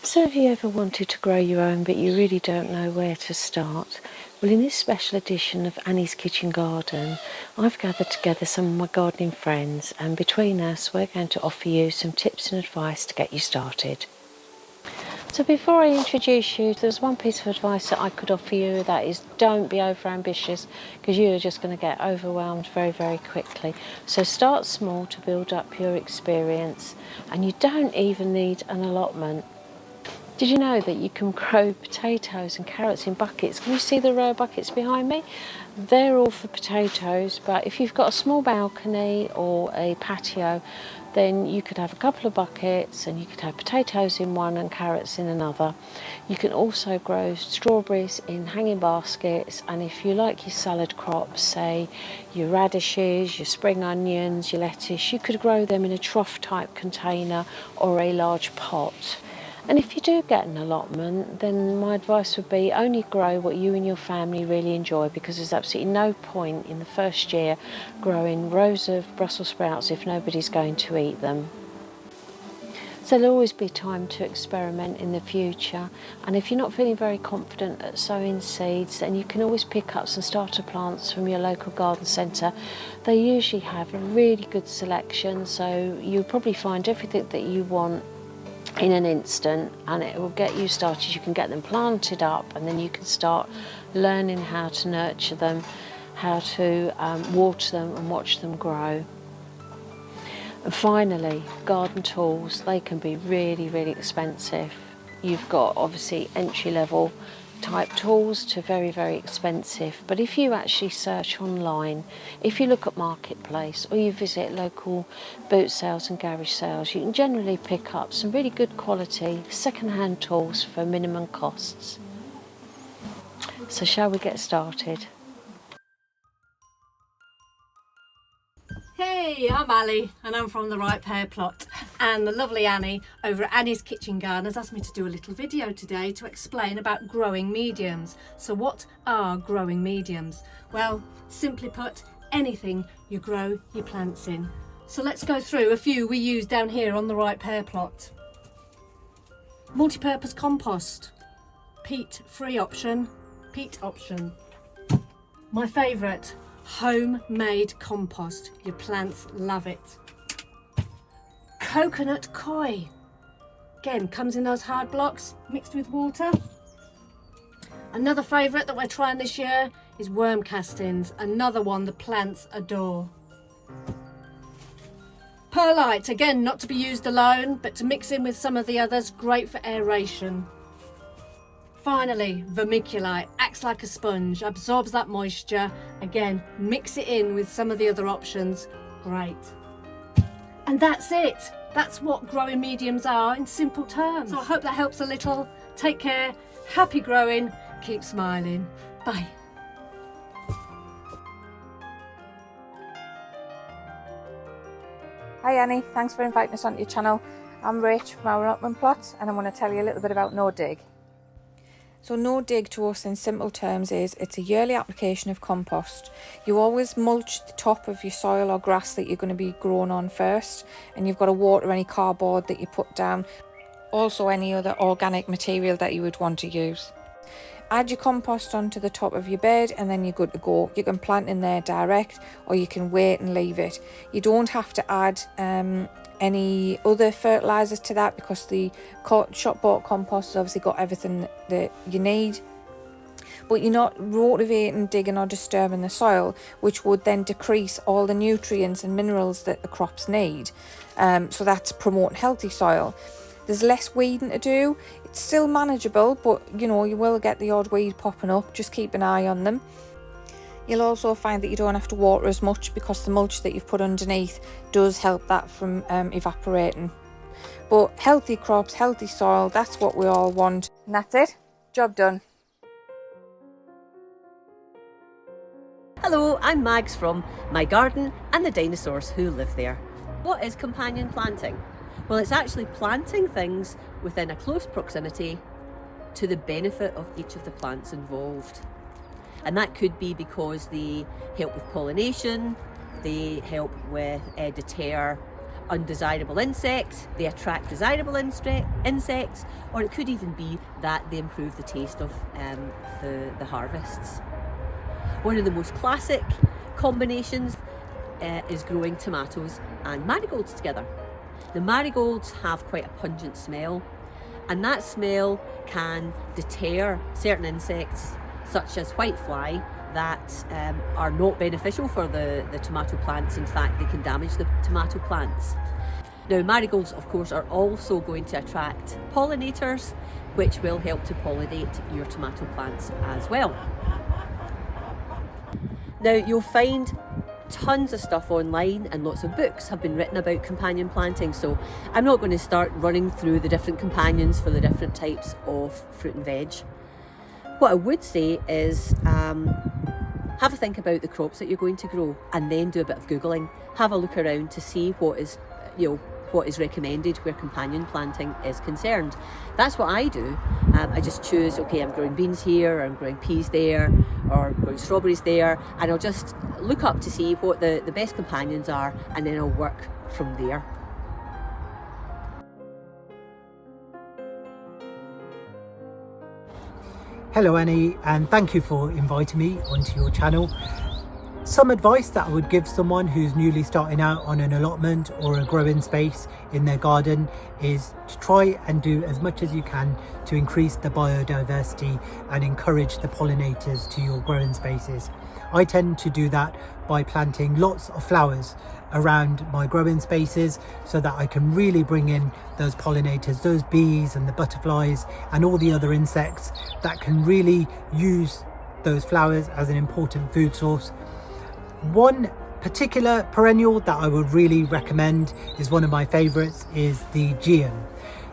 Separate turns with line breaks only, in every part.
So have you ever wanted to grow your own but you really don't know where to start? Well, in this special edition of Annie's Kitchen Garden, I've gathered together some of my gardening friends, and between us we're going to offer you some tips and advice to get you started. So before I introduce you, there's one piece of advice that I could offer you, that is don't be over ambitious, because you're just going to get overwhelmed very, very quickly. So start small to build up your experience, and you don't even need an allotment. Did you know that you can grow potatoes and carrots in buckets? Can you see the row of buckets behind me? They're all for potatoes, but if you've got a small balcony or a patio, then you could have a couple of buckets and you could have potatoes in one and carrots in another. You can also grow strawberries in hanging baskets, and if you like your salad crops, say your radishes, your spring onions, your lettuce, you could grow them in a trough type container or a large pot. And if you do get an allotment, then my advice would be only grow what you and your family really enjoy, because there's absolutely no point in the first year growing rows of Brussels sprouts if nobody's going to eat them. So there'll always be time to experiment in the future, and if you're not feeling very confident at sowing seeds, then you can always pick up some starter plants from your local garden centre. They usually have a really good selection, so you'll probably find everything that you want in an instant, and it will get you started. You can get them planted up, and then you can start learning how to nurture them, how to water them and watch them grow. And finally, garden tools, they can be really, really expensive. You've got obviously entry-level type tools to very, very expensive, but if you actually search online, if you look at Marketplace or you visit local boot sales and garage sales, you can generally pick up some really good quality second-hand tools for minimum costs. So shall we get started?
Hey, I'm Ali and I'm from the Right Pear Plot, and the lovely Annie over at Annie's Kitchen Garden has asked me to do a little video today to explain about growing mediums. So what are growing mediums? Well, simply put, anything you grow your plants in. So let's go through a few we use down here on the Right Pear Plot. Multi-purpose compost, peat-free option, peat option. My favourite, homemade compost. Your plants love it. Coconut coir. Again, comes in those hard blocks mixed with water. Another favourite that we're trying this year is worm castings. Another one the plants adore. Perlite, again, not to be used alone, but to mix in with some of the others, great for aeration. Finally, vermiculite, acts like a sponge, absorbs that moisture. Again, mix it in with some of the other options. Great. And that's it. That's what growing mediums are in simple terms. So I hope that helps a little. Take care, happy growing, keep smiling. Bye.
Hi Annie, thanks for inviting us onto your channel. I'm Rach from our allotment plot, and I want to tell you a little bit about no dig. So no dig to us in simple terms is it's a yearly application of compost. You always mulch the top of your soil or grass that you're going to be growing on first, and you've got to water any cardboard that you put down, also any other organic material that you would want to use. Add your compost onto the top of your bed and then you're good to go. You can plant in there direct, or you can wait and leave it. You don't have to add any other fertilizers to that, because the shop bought compost has obviously got everything that you need, but you're not rotivating, digging or disturbing the soil, which would then decrease all the nutrients and minerals that the crops need. So that's promoting healthy soil. There's less weeding to do. It's still manageable, but you know, you will get the odd weed popping up. Just keep an eye on them. You'll also find that you don't have to water as much, because the mulch that you've put underneath does help that from evaporating. But healthy crops, healthy soil, that's what we all want. And that's it. Job done.
Hello, I'm Mags from my garden and the dinosaurs who live there. What is companion planting? Well, it's actually planting things within a close proximity to the benefit of each of the plants involved. And that could be because they help with pollination, they help with deter undesirable insects, they attract desirable insects, or it could even be that they improve the taste of the harvests. One of the most classic combinations is growing tomatoes and marigolds together. The marigolds have quite a pungent smell, and that smell can deter certain insects such as whitefly that are not beneficial for the tomato plants. In fact, they can damage the tomato plants. Now, marigolds, of course, are also going to attract pollinators, which will help to pollinate your tomato plants as well. Now, you'll find tons of stuff online and lots of books have been written about companion planting, so I'm not going to start running through the different companions for the different types of fruit and veg. What I would say is have a think about the crops that you're going to grow, and then do a bit of Googling. Have a look around to see what is recommended where companion planting is concerned. That's what I do. I just choose, okay, I'm growing beans here, or I'm growing peas there, or growing strawberries there, and I'll just look up to see what the best companions are, and then I'll work from there.
Hello Annie, and thank you for inviting me onto your channel. Some advice that I would give someone who's newly starting out on an allotment or a growing space in their garden is to try and do as much as you can to increase the biodiversity and encourage the pollinators to your growing spaces. I tend to do that by planting lots of flowers around my growing spaces so that I can really bring in those pollinators, those bees and the butterflies and all the other insects that can really use those flowers as an important food source. One particular perennial that I would really recommend is one of my favourites is the geum.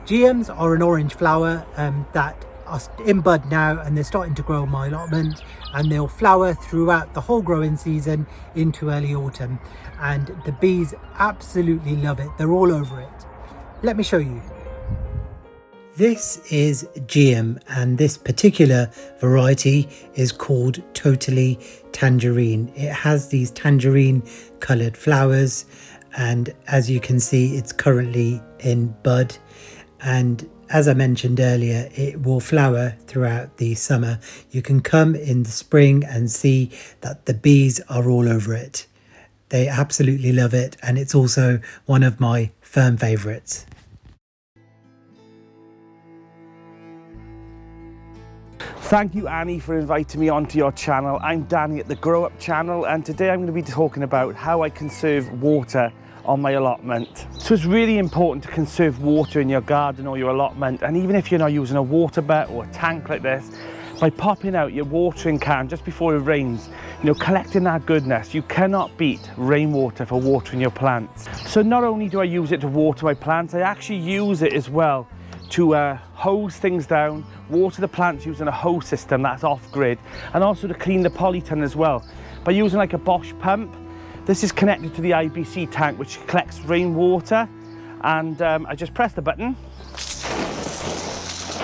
Geums are an orange flower that are in bud now, and they're starting to grow in my allotment, and they'll flower throughout the whole growing season into early autumn, and the bees absolutely love it. They're all over it. Let me show you. This is geum, and this particular variety is called Totally Tangerine. It has these tangerine coloured flowers, and as you can see, it's currently in bud, and as I mentioned earlier, it will flower throughout the summer. You can come in the spring and see that the bees are all over it. They absolutely love it, and it's also one of my firm favourites.
Thank you, Annie, for inviting me onto your channel. I'm Danny at the Grow Up channel, and today I'm going to be talking about how I conserve water on my allotment. So it's really important to conserve water in your garden or your allotment, and even if you're not using a water butt or a tank like this, by popping out your watering can just before it rains, collecting that goodness. You cannot beat rainwater for watering your plants. So not only do I use it to water my plants, I actually use it as well to hose things down, water the plants using a hose system that's off-grid, and also to clean the polytunnel as well by using like a Bosch pump. This is connected to the IBC tank, which collects rainwater, and I just press the button.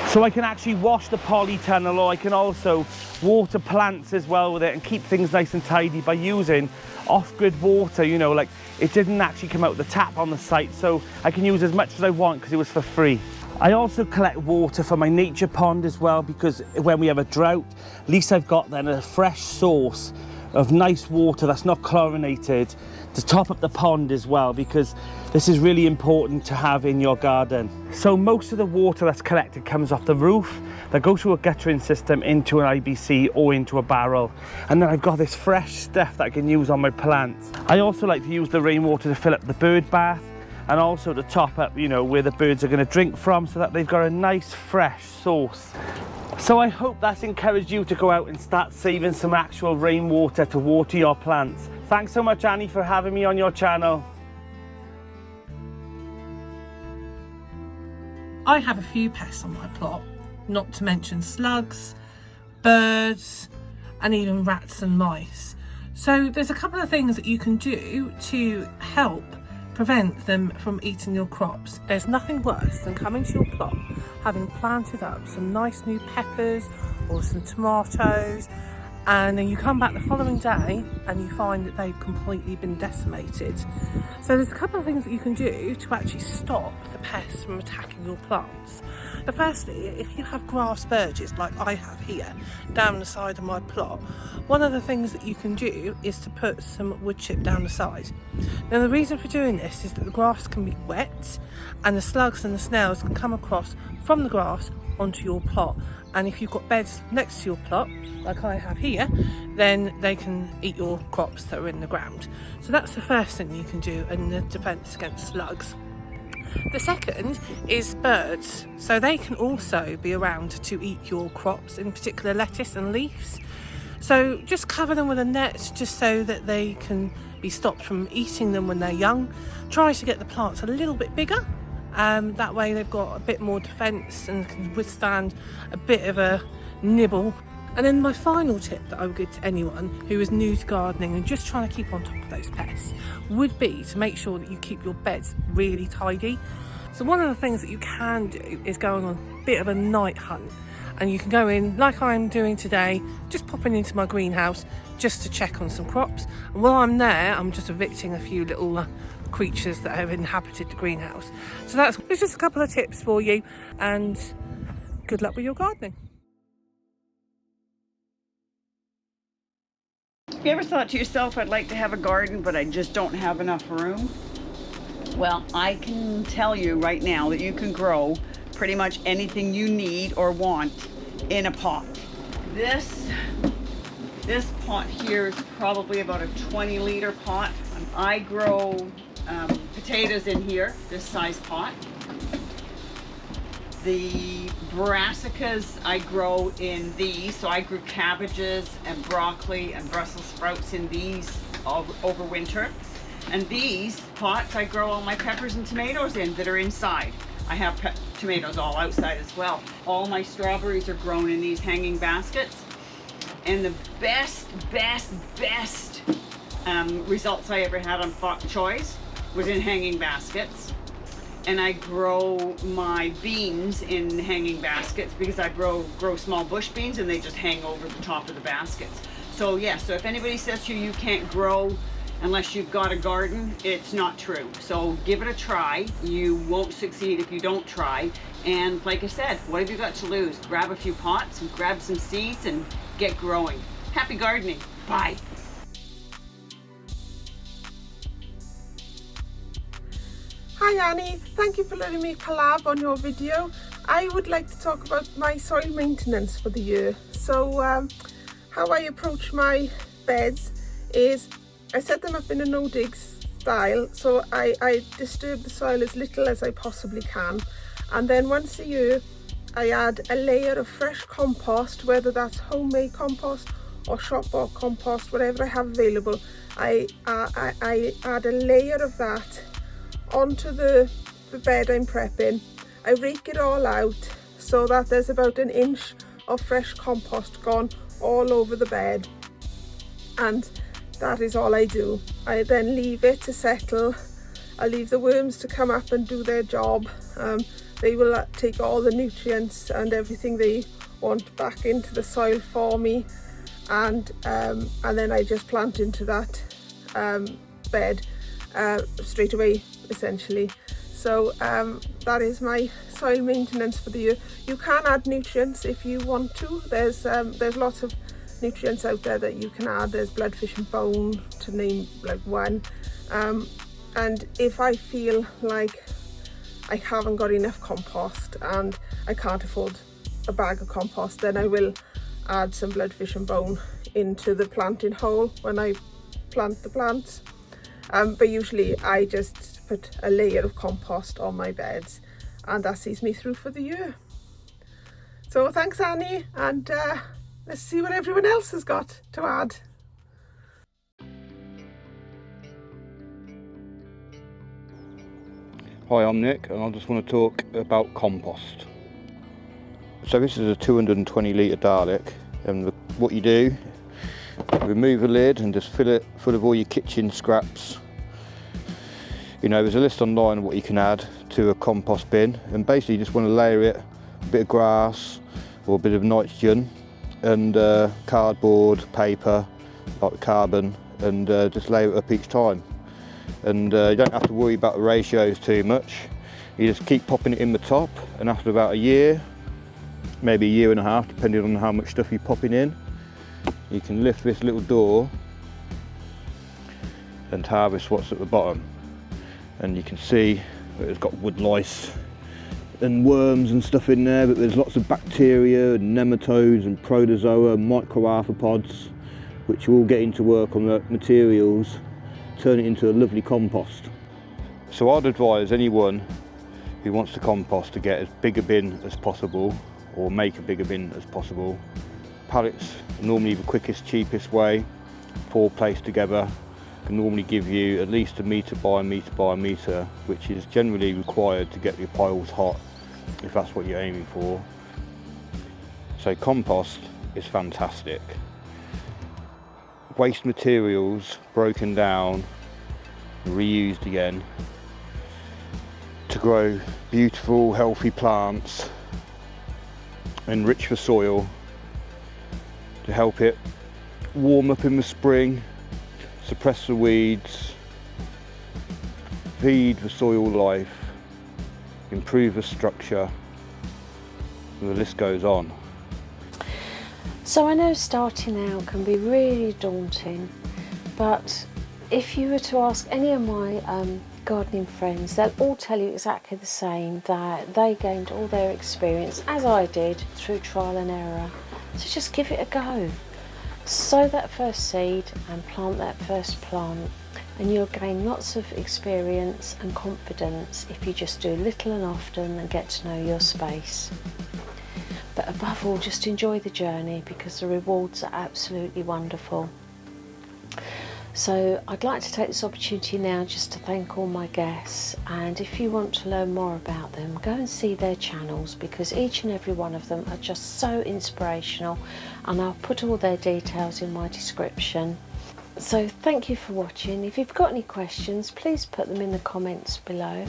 So I can actually wash the polytunnel, or I can also water plants as well with it and keep things nice and tidy by using off-grid water. Like it didn't actually come out the tap on the site, so I can use as much as I want because it was for free. I also collect water for my nature pond as well, because when we have a drought, at least I've got then a fresh source of nice water that's not chlorinated to top up the pond as well, because this is really important to have in your garden. So most of the water that's collected comes off the roof, that goes through a guttering system into an IBC or into a barrel, and then I've got this fresh stuff that I can use on my plants. I also like to use the rainwater to fill up the bird bath, and also to top up, where the birds are going to drink from, so that they've got a nice fresh source. So I hope that's encouraged you to go out and start saving some actual rainwater to water your plants. Thanks so much, Annie, for having me on your channel.
I have a few pests on my plot, not to mention slugs, birds, and even rats and mice. So there's a couple of things that you can do to help prevent them from eating your crops. There's nothing worse than coming to your plot, having planted up some nice new peppers or some tomatoes, and then you come back the following day and you find that they've completely been decimated. So there's a couple of things that you can do to actually stop the pests from attacking your plants. The firstly, if you have grass verges like I have here down the side of my plot, one of the things that you can do is to put some wood chip down the side. Now the reason for doing this is that the grass can be wet and the slugs and the snails can come across from the grass onto your plot, and if you've got beds next to your plot like I have here, then they can eat your crops that are in the ground. So that's the first thing you can do in the defence against slugs. The second is birds. So they can also be around to eat your crops, in particular lettuce and leaves. So just cover them with a net just so that they can be stopped from eating them when they're young. Try to get the plants a little bit bigger. That way they've got a bit more defence and can withstand a bit of a nibble. And then my final tip that I would give to anyone who is new to gardening and just trying to keep on top of those pests would be to make sure that you keep your beds really tidy. So one of the things that you can do is going on a bit of a night hunt, and you can go in like I'm doing today, just popping into my greenhouse just to check on some crops, and while I'm there I'm just evicting a few little creatures that have inhabited the greenhouse. So that's just a couple of tips for you, and good luck with your gardening.
Have you ever thought to yourself, I'd like to have a garden, but I just don't have enough room? Well, I can tell you right now that you can grow pretty much anything you need or want in a pot. This pot here is probably about a 20-liter pot. I grow potatoes in here, this size pot. The brassicas I grow in these, so I grew cabbages and broccoli and Brussels sprouts in these over winter. And these pots I grow all my peppers and tomatoes in that are inside. I have tomatoes all outside as well. All my strawberries are grown in these hanging baskets. And the best results I ever had on bok choys was in hanging baskets. And I grow my beans in hanging baskets because I grow small bush beans and they just hang over the top of the baskets. So yeah, so if anybody says to you you can't grow unless you've got a garden, it's not true. So give it a try. You won't succeed if you don't try. And like I said, what have you got to lose? Grab a few pots and grab some seeds and get growing. Happy gardening. Bye.
Hi Annie, thank you for letting me collab on your video. I would like to talk about my soil maintenance for the year. So how I approach my beds is I set them up in a no-dig style, so I disturb the soil as little as I possibly can, and then once a year I add a layer of fresh compost, whether that's homemade compost or shop-bought compost, whatever I have available. I add a layer of that onto the bed I'm prepping. I rake it all out so that there's about an inch of fresh compost gone all over the bed, and that is all I do. I then leave it to settle. I leave the worms to come up and do their job. They will take all the nutrients and everything they want back into the soil for me, and then I just plant into that bed straight away, essentially. So that is my soil maintenance for the year. You can add nutrients if you want to. There's lots of nutrients out there that you can add. There's bloodfish and bone, to name like one. And if I feel like I haven't got enough compost and I can't afford a bag of compost, then I will add some bloodfish and bone into the planting hole when I plant the plants. But usually I just put a layer of compost on my beds, and that sees me through for the year. So thanks Annie, and let's see what everyone else has got to add.
Hi, I'm Nick, and I just want to talk about compost. So this is a 220 litre Dalek, and what you do, remove the lid and just fill it full of all your kitchen scraps. You know, there's a list online of what you can add to a compost bin, and basically you just want to layer it, a bit of grass or a bit of nitrogen, and cardboard, paper, like carbon, and just layer it up each time. And you don't have to worry about the ratios too much. You just keep popping it in the top, and after about a year, maybe a year and a half, depending on how much stuff you're popping in, you can lift this little door and harvest what's at the bottom. And you can see that it's got wood lice and worms and stuff in there, but there's lots of bacteria and nematodes and protozoa and microarthropods, which are all getting to work on the materials, turn it into a lovely compost. So I'd advise anyone who wants to compost to get as big a bin as possible, or make a bigger bin as possible. Pallets are normally the quickest, cheapest way. 4 placed together can normally give you at least 1 metre by 1 metre by 1 metre, which is generally required to get your piles hot, if that's what you're aiming for. So compost is fantastic. Waste materials broken down, reused again, to grow beautiful, healthy plants, enrich the soil, to help it warm up in the spring, suppress the weeds, feed the soil life, improve the structure, and the list goes on.
So I know starting out can be really daunting, but if you were to ask any of my gardening friends, they'll all tell you exactly the same, that they gained all their experience, as I did, through trial and error. So just give it a go. Sow that first seed and plant that first plant, and you'll gain lots of experience and confidence if you just do little and often and get to know your space. But above all, just enjoy the journey, because the rewards are absolutely wonderful. So I'd like to take this opportunity now just to thank all my guests, and if you want to learn more about them, go and see their channels, because each and every one of them are just so inspirational, and I'll put all their details in my description. So thank you for watching. If you've got any questions, please put them in the comments below,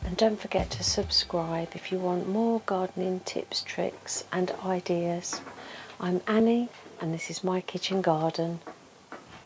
and don't forget to subscribe if you want more gardening tips, tricks and ideas. I'm Annie, and this is My Kitchen Garden.